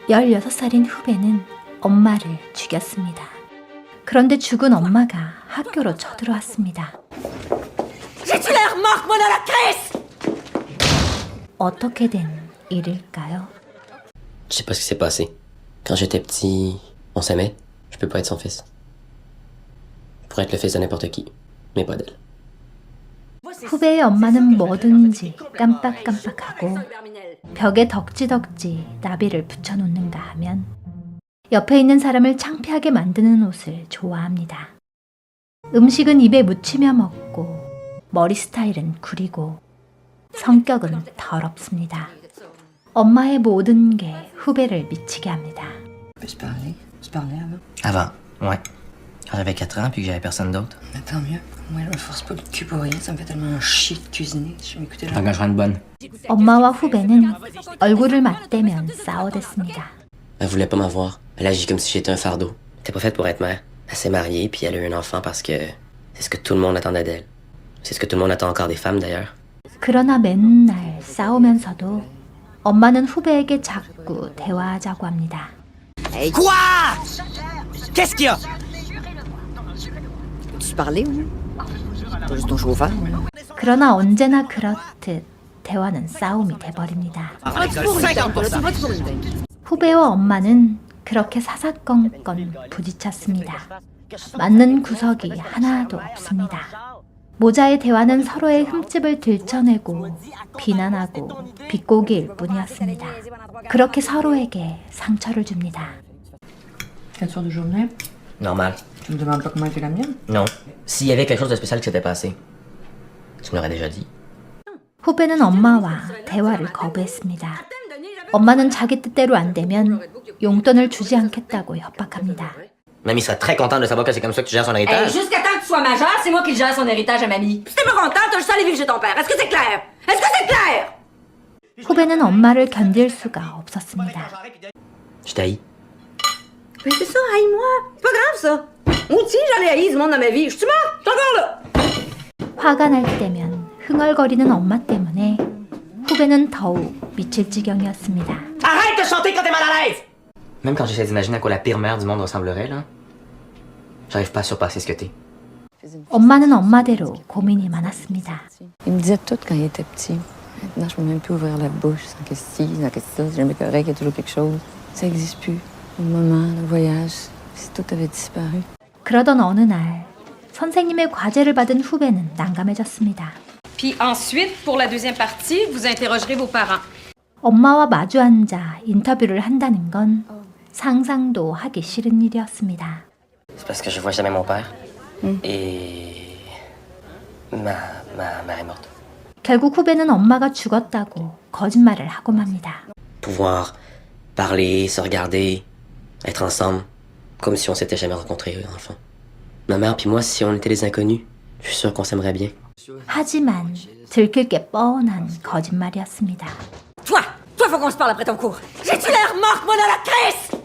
16살인 후배는 엄마를 죽였습니다. 그런데 죽은 엄마가 학교로 쳐들어왔습니다. 어떻게 된 일일까요? Je sais pas ce qui s'est passé. Quand j'étais petit, on s'aimait. Je peux pas être son fils. Je pourrais être le fils de n'importe qui, mais pas d'elle. 후배의 엄마는 뭐든지 깜빡깜빡하고 벽에 덕지덕지 나비를 붙여놓는가 하면 옆에 있는 사람을 창피하게 만드는 옷을 좋아합니다. 음식은 입에 묻히며 먹고 머리 스타일은 구리고 성격은 더럽습니다. 엄마의 모든 게 후배를 미치게 합니다. Peux-je parler? Tu parlais avant? Avant, ouais. Quand j'avais 4 ans puis que j'avais personne d'autre. Mais tant mieux. Moi, je me force pas le cul pour rien. Ça me fait tellement chier de cuisiner. Je m'écoutais là. Tant que je rende bonne. 엄마와 후배는 얼굴을 맞대면 싸워댔습니다. Elle voulait pas m'avoir. Elle agit comme si j'étais un fardeau. Elle était pas faite pour être mère. Elle s'est mariée puis elle a eu un enfant parce que c'est ce que tout le monde attendait d'elle. C'est ce que tout le monde attend encore des femmes d'ailleurs. 그러나 맨날 싸우면서도 엄마는 후배에게 자꾸 대화하자고 합니다. Quoi? Qu'est-ce qu'il y a? Peux-tu parler, oui? Pas juste ton chauffeur, moi. 그러나 언제나 그렇듯 대화는 싸움이 돼버립니다. 후배와 엄마는 그렇게 사사건건 부딪혔습니다. 맞는 구석이 하나도 없습니다. 모자의 대화는 서로의 흠집을 들춰내고 비난하고 비꼬기일 뿐이었습니다. 그렇게 서로에게 상처를 줍니다. Quelle sorte de journée? Normal. Tu me demandes pas comment était la mienne? Non. S'il y avait quelque chose de spécial qui s'était passé, tu me l'aurais déjà dit. 후배는 엄마와 대화를 거부했습니다. 엄마는 자기 뜻대로 안 되면 용돈을 주지 않겠다고 협박합니다. Mamie serait très contente de savoir que c'est comme ça que tu gères son héritage. Jusqu'à temps que tu sois majeur, c'est moi qui gère son héritage à mamie. Si t'es pas content, t'as juste à aller vivre chez ton père. Est-ce que c'est clair? Est-ce que c'est clair? 후배는 엄마를 견딜 수가 없었습니다. Je t'haïs. Mais c'est ça, haïs-moi. C'est pas grave, ça. Moi aussi, j'en ai haï du monde dans ma vie. Je suis mort. Je suis encore là. 화가 날 때면 흥얼거리는 엄마 때문에 후배는 더욱 미칠 지경이었습니다. Arrête de chanter quand t'es mal à l'aise! Même quand j'essaie d'imaginer à quoi la pire mère du monde ressemblerait, là, j'arrive pas à surpasser ce que t'es. 엄마는 엄마대로 고민이 많았습니다. Il me disait tout quand il était petit. Maintenant, je peux même plus ouvrir la bouche sans que ci, sans que ça. C'est jamais correct, il y a toujours quelque chose. Ça n'existe plus. Le moment, le voyage, si tout avait disparu. 그러던 어느 날 선생님의 과제를 받은 후배는 난감해졌습니다. Puis ensuite, pour la deuxième partie, vous interrogerez vos parents. 엄마와 마주 앉아 인터뷰를 한다는 건 상상도 하기 싫은 일이었습니다. C'est parce que je vois jamais mon père. Et ma mère est morte. 결국 후배는 엄마가 죽었다고 거짓말을 하고 맙니다. Pouvoir parler, se regarder, être ensemble, comme si on s'était jamais rencontrés enfant. Ma mère puis moi, si on était des inconnus, je suis sûr qu'on s'aimerait bien. 하지만 들킬 게 뻔한 거짓말이었습니다. Toi, faut qu'on se parle après ton cours. J'ai-tu l'air morte, moi, dans la crise?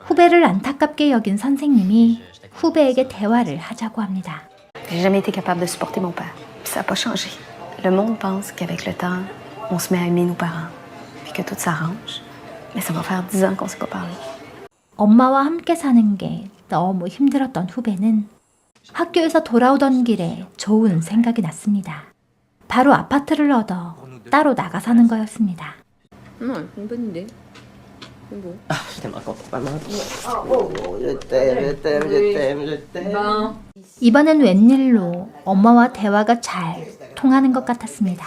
후배를 안타깝게 여긴 선생님이 후배에게 대화를 하자고 합니다. J'ai jamais été capable de supporter mon père. Puis ça n'a pas changé. Le monde pense qu'avec le temps, on se met à aimer nos parents. Puis que tout s'arrange. Mais ça va faire 10 ans qu'on ne s'est pas parlé. 엄마와 함께 사는 게 너무 힘들었던 후배는 학교에서 돌아오던 길에 좋은 생각이 났습니다. 바로 아파트를 얻어 따로 나가 사는 거였습니다. Non, une bonne idée. Ah, je t'aime encore maman. Oh, je t'aime. 이번엔 웬일로 엄마와 대화가 잘 통하는 것 같았습니다.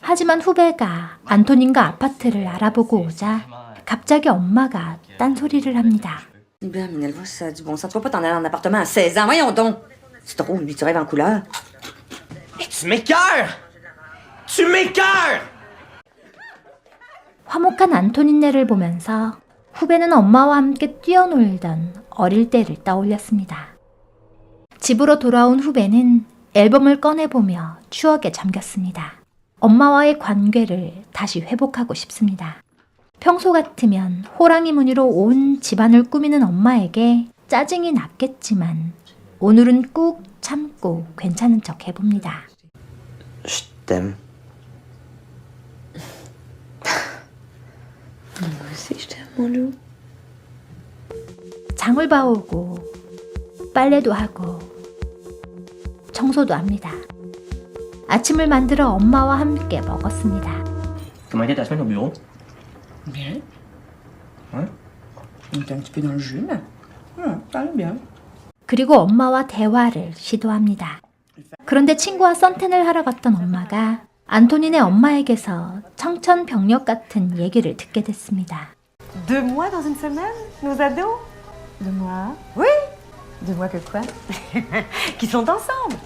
하지만 후배가 안토닌과 아파트를 알아보고 오자 갑자기 엄마가 딴소리를 합니다. Ben, Minerva, ça a du bon sens. Tu vas pas t'en aller en appartement à 16 ans. Voyons donc. C'est drôle, lui, tu rêves en couleur. Tu m'écœures! Tu m'écœures! 화목한 안토닌네를 보면서 후배는 엄마와 함께 뛰어놀던 어릴 때를 떠올렸습니다. 집으로 돌아온 후배는 앨범을 꺼내보며 추억에 잠겼습니다. 엄마와의 관계를 다시 회복하고 싶습니다. 평소 같으면 호랑이 무늬로 온 집안을 꾸미는 엄마에게 짜증이 났겠지만 오늘은 꾹 참고 괜찮은 척 해봅니다. Je t'aime. Moi aussi, je t'aime, mon loup. 장을 봐오고 빨래도 하고 청소도 합니다. 아침을 만들어 엄마와 함께 먹었습니다. Comment était ta semaine au bureau? Bien. Ouais? On était un petit peu dans le jus, mais ça allait bien. 그리고 엄마와 대화를 시도합니다. 그런데 친구와 썬텐을 하러 갔던 엄마가 안토니네 엄마에게서 청천벽력 같은 얘기를 듣게 됐습니다. 2 mois dans une semaine, nos ados? 2 mois? Oui! 2 mois que quoi? Qui sont ensemble!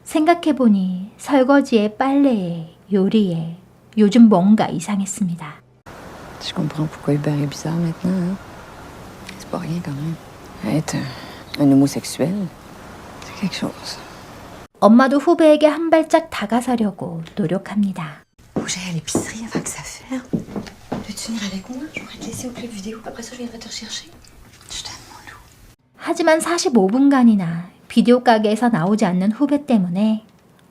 생각해보니 설거지에 빨래에 요리에 요즘 뭔가 이상했습니다. Je comprends pourquoi Hubert est bizarre maintenant. Hein? C'est pas rien quand même. Être un homosexuel, c'est quelque chose. 엄마도 후배에게 한 발짝 다가서려고 노력합니다. Faut que j'aille à l'épicerie avant que ça ferme. Veux-tu venir avec moi? Je pourrais te laisser au club vidéo. Après ça, je viendrai te rechercher. Je t'aime, mon loup. 하지만 45분간이나 비디오 가게에서 나오지 않는 후배 때문에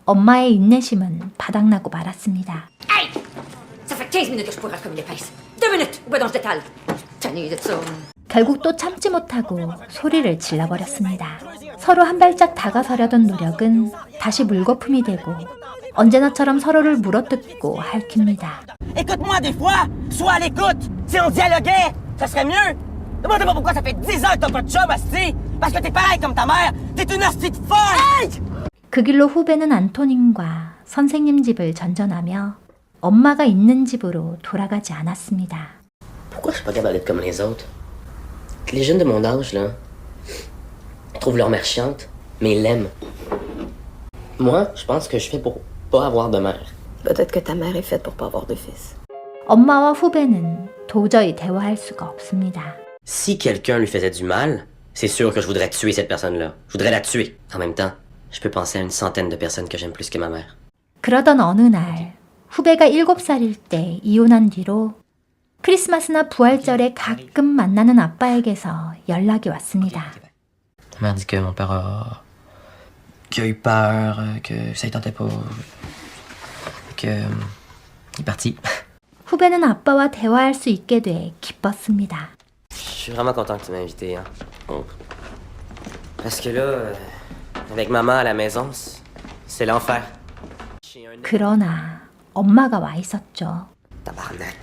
엄마의 인내심은 바닥나고 말았습니다. Hey! Ça fait 15 minutes que je pourrais comme une épaisse. 2 minutes! Où va dans ce détail? Tanné de ça. 결국 또 참지 못하고 소리를 질러버렸습니다. 서로 한 발짝 다가서려던 노력은 다시 물거품이 되고 언제나처럼 서로를 물어뜯고 핥힙니다. Écoute-moi des fois, sois à l'écoute. Si on dialoguait, ça serait mieux. Demande pas pourquoi ça fait 10 ans que t'as pas de job, asti. Parce que t'es pareil comme ta mère. T'es une asti de folle. Hey! 그 길로 후배는 안토닌과 선생님 집을 전전하며 엄마가 있는 집으로 돌아가지 않았습니다. Pourquoi je suis pas capable d'être comme les autres? Les jeunes de mon âge, là, ils trouvent leur mère chiante, mais ils l'aiment. Moi, je pense que je fais pour pas avoir de mère. Peut-être que ta mère est faite pour pas avoir de fils. 엄마와 후배는 도저히 대화할 수가 없습니다. Si quelqu'un lui faisait du mal, c'est sûr que je voudrais tuer cette personne-là. Je voudrais la tuer. En même temps, je peux penser à une centaine de personnes que j'aime plus que ma mère. 그러던 어느 날 후배가 7살일 때 이혼한 뒤로 크리스마스나 부활절에 가끔 만나는 아빠에게서 연락이 왔습니다. Ma mère dit que mon père qu'il a eu peur, que ça ne tentait pas, que il est parti. 후배는 아빠와 대화할 수 있게 돼 기뻤습니다. Je suis vraiment content que tu m'aies invité, hein. Oh. Parce que là, avec maman à la maison, c'est l'enfer. 그러나 엄마가 와 있었죠. Tabarnak.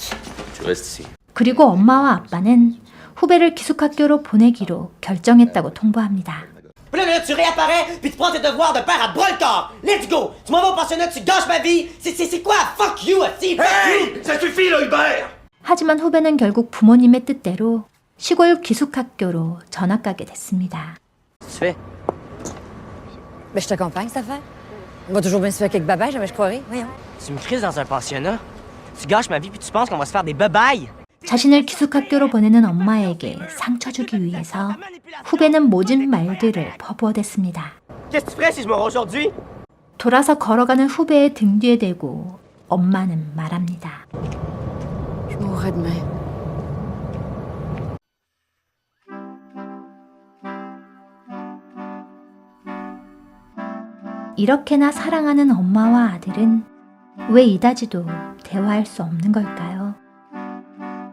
Tu restes ici. 그리고 엄마와 아빠는 후배를 기숙학교로 보내기로 결정했다고 통보합니다. Puis là, tu réapparais, puis tu prends tes devoirs de père à bras-le-corps. Let's go. Tu m'en vas au pensionnat, tu gâches ma vie. C'est quoi? Fuck you, asti. Fuck you. Ça suffit là, Hubert! 하지만 후배는 결국 부모님의 뜻대로 시골 기숙학교로 전학 가게 됐습니다. Tu fais? Ben, je t'accompagne, cette affaire. On va toujours bien se faire quelques babayes, jamais je croirais. Voyons. Tu me crises dans un pensionnat. Tu gâches ma vie, puis tu penses qu'on va se faire des babayes. 자신을 기숙학교로 보내는 엄마에게 상처 주기 위해서 후배는 모진 말들을 퍼부어댔습니다. Qu'est-ce que tu ferais si je meurs aujourd'hui? 돌아서 걸어가는 후배의 등 뒤에 대고 엄마는 말합니다. Je mourrai demain. 이렇게나 사랑하는 엄마와 아들은 왜 이다지도 대화할 수 없는 걸까요?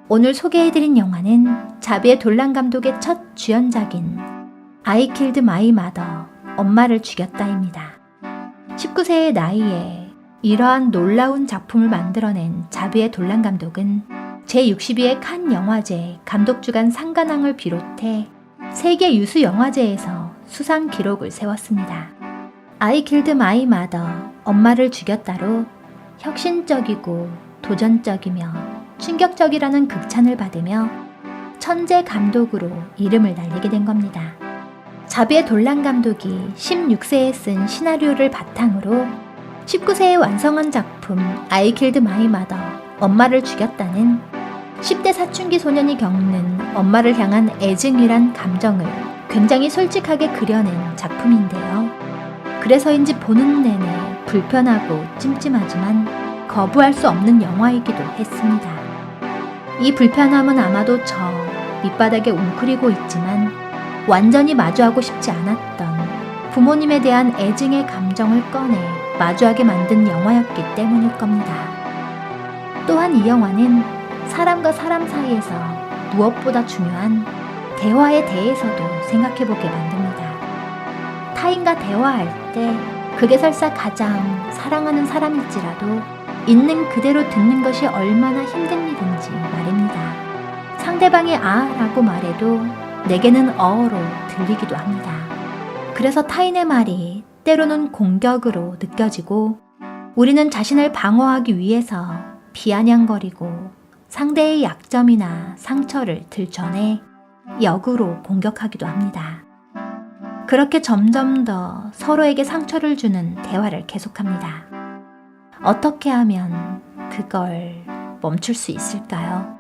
오늘 소개해드린 영화는 자비의 돌란 감독의 첫 주연작인 I Killed My Mother, 엄마를 죽였다입니다. 19세의 나이에 이러한 놀라운 작품을 만들어낸 자비의 돌란 감독은 제62회 칸 영화제 감독주간 상관왕을 비롯해 세계 유수 영화제에서 수상 기록을 세웠습니다. I Killed My Mother, 엄마를 죽였다로 혁신적이고 도전적이며 충격적이라는 극찬을 받으며 천재 감독으로 이름을 날리게 된 겁니다. 자비의 돌란 감독이 16세에 쓴 시나리오를 바탕으로 19세에 완성한 작품 I Killed My Mother, 엄마를 죽였다는 10대 사춘기 소년이 겪는 엄마를 향한 애증이란 감정을 굉장히 솔직하게 그려낸 작품인데요. 그래서인지 보는 내내 불편하고 찜찜하지만 거부할 수 없는 영화이기도 했습니다. 이 불편함은 아마도 저 밑바닥에 웅크리고 있지만 완전히 마주하고 싶지 않았던 부모님에 대한 애증의 감정을 꺼내 마주하게 만든 영화였기 때문일 겁니다. 또한 이 영화는 사람과 사람 사이에서 무엇보다 중요한 대화에 대해서도 생각해보게 만듭니다. 타인과 대화할 때 그게 설사 가장 사랑하는 사람일지라도 있는 그대로 듣는 것이 얼마나 힘든 일인지 말입니다. 상대방이 아라고 말해도 내게는 어로 들리기도 합니다. 그래서 타인의 말이 때로는 공격으로 느껴지고 우리는 자신을 방어하기 위해서 비아냥거리고 상대의 약점이나 상처를 들춰내 역으로 공격하기도 합니다. 그렇게 점점 더 서로에게 상처를 주는 대화를 계속합니다. 어떻게 하면 그걸 멈출 수 있을까요?